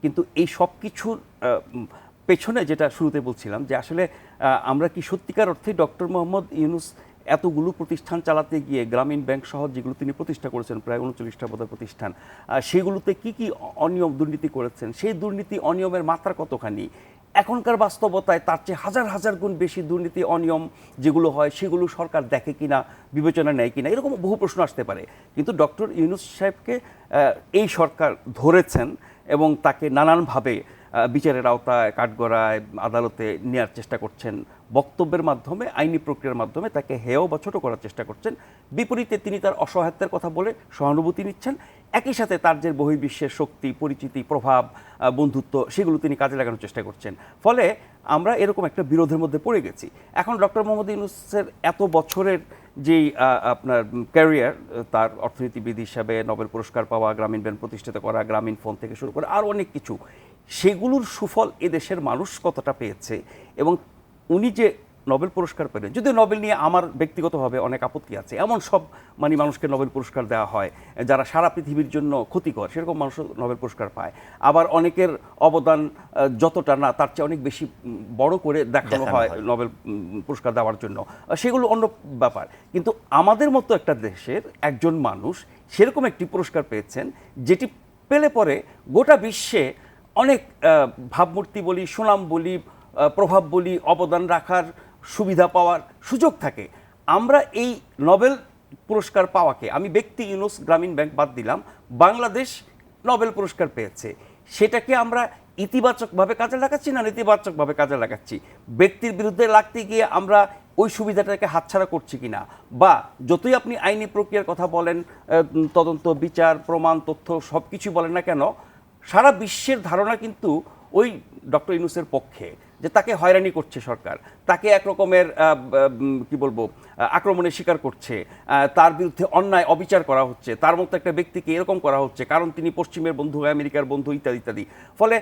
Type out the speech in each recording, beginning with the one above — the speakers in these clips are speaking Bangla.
কিন্তু এই সব কিছুর পেছনে যেটা শুরুতে বলছিলাম যে আসলে আমরা কি সত্যিকার অর্থে ডক্টর মোহাম্মদ ইউনূস এতগুলো প্রতিষ্ঠান চালাতে গিয়ে গ্রামীণ ব্যাংক সহ যেগুলো তিনি প্রতিষ্ঠা করেছেন প্রায় ৩৯টা বোধহয় প্রতিষ্ঠান, সেগুলোতে কি কি অনিয়ম দুর্নীতি করেছেন, সেই দুর্নীতি অনিয়মের মাত্রা কতখানি, এখনকার বাস্তবতায় তার চেয়ে হাজার হাজার গুণ বেশি দুর্নীতি অনিয়ম যেগুলো হয় সেগুলো সরকার দেখে কিনা, বিবেচনা নেয় কিনা, এরকম বহু প্রশ্ন আসতে পারে। কিন্তু ডক্টর ইউনূস সাহেবকে এই সরকার ধরেছেন এবং তাকে নানানভাবে বিচারের আওতায়, কাঠগড়ায়, আদালতে নেওয়ার চেষ্টা করছেন, বক্তব্যের মাধ্যমে, আইনি প্রক্রিয়ার মাধ্যমে তাকে হেয় বা ছোট করার চেষ্টা করছেন। বিপরীতে তিনি তার অসহায়ত্বের কথা বলে সহানুভূতি নিচ্ছেন, একই সাথে তার যে বহির্বিশ্বের শক্তি, পরিচিতি, প্রভাব, বন্ধুত্ব, সেগুলো তিনি কাজে লাগানোর চেষ্টা করছেন। ফলে আমরা এরকম একটা বিরোধের মধ্যে পড়ে গেছি। এখন ডক্টর মোহাম্মদ ইউনূসের এত বছরের যেই আপনার ক্যারিয়ার, তার অর্থনীতিবিদ হিসাবে নোবেল পুরস্কার পাওয়া, গ্রামীণ ব্যাংক প্রতিষ্ঠিত করা, গ্রামীণ ফোন থেকে শুরু করে আরও অনেক কিছু, সেগুলোর সুফল এদেশের মানুষ কতটা পেয়েছে এবং উনি যে নোবেল পুরস্কার পেলেন, যদিও নোবেল নিয়ে আমার ব্যক্তিগতভাবে অনেক আপত্তি আছে, এমন সব মানুষকে নোবেল পুরস্কার দেওয়া হয় যারা সারা পৃথিবীর জন্য ক্ষতিকর, সেরকম মানুষ নোবেল পুরস্কার পায়। আবার অনেকের অবদান যতটা না তার চেয়ে অনেক বেশি বড় করে দেখানো হয় নোবেল পুরস্কার দেওয়ার জন্য, সেগুলো অন্য ব্যাপার। কিন্তু আমাদের মতো একটা দেশের একজন মানুষ সেরকম একটি পুরস্কার পেয়েছেন যেটি পেলে পরে গোটা বিশ্বে অনেক ভাবমূর্তি বলি, সুনাম বলি, প্রভাব বলি, অবদান রাখার সুবিধা পাওয়ার সুযোগ থাকে। আমরা এই নোবেল পুরস্কার পাওয়াকে, আমি ব্যক্তি ইউনূস গ্রামীণ ব্যাংক বাদ দিলাম, বাংলাদেশ নোবেল পুরস্কার পেয়েছে, সেটাকে আমরা ইতিবাচকভাবে কাজে লাগাচ্ছি না নেতিবাচকভাবে কাজে লাগাচ্ছি? ব্যক্তির বিরুদ্ধে লাগতে গিয়ে আমরা ওই সুবিধাটাকে হাতছাড়া করছি কিনা, বা যতই আপনি আইনি প্রক্রিয়ার কথা বলেন, তদন্ত, বিচার, প্রমাণ, তথ্য সব কিছু বলেন না কেন, সারা বিশ্বের ধারণা কিন্তু ওই ডক্টর ইউনূসের পক্ষে, যে তাকে হয়রানি করছে সরকার, তাকে একরকমের কি বলবো আক্রমণের শিকার করছে, তার বিরুদ্ধে অন্যায় অবিচার করা হচ্ছে, তার মতো একটা ব্যক্তিকে এরকম করা হচ্ছে কারণ তিনি পশ্চিমের বন্ধু, আমেরিকার বন্ধু, ইত্যাদি ইত্যাদি। ফলে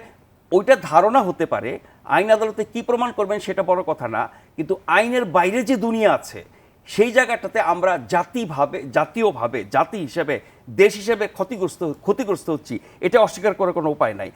ওইটা ধারণা হতে পারে, আইন আদালতে কি প্রমাণ করবেন সেটা বড় কথা না, কিন্তু আইনের বাইরে যে দুনিয়া আছে সেই জায়গাটাতে আমরা জাতীয়ভাবে, জাতি হিসেবে, দেশ হিসেবে ক্ষতিগ্রস্ত হচ্ছি, এটা অস্বীকার করার কোনো উপায় নাই।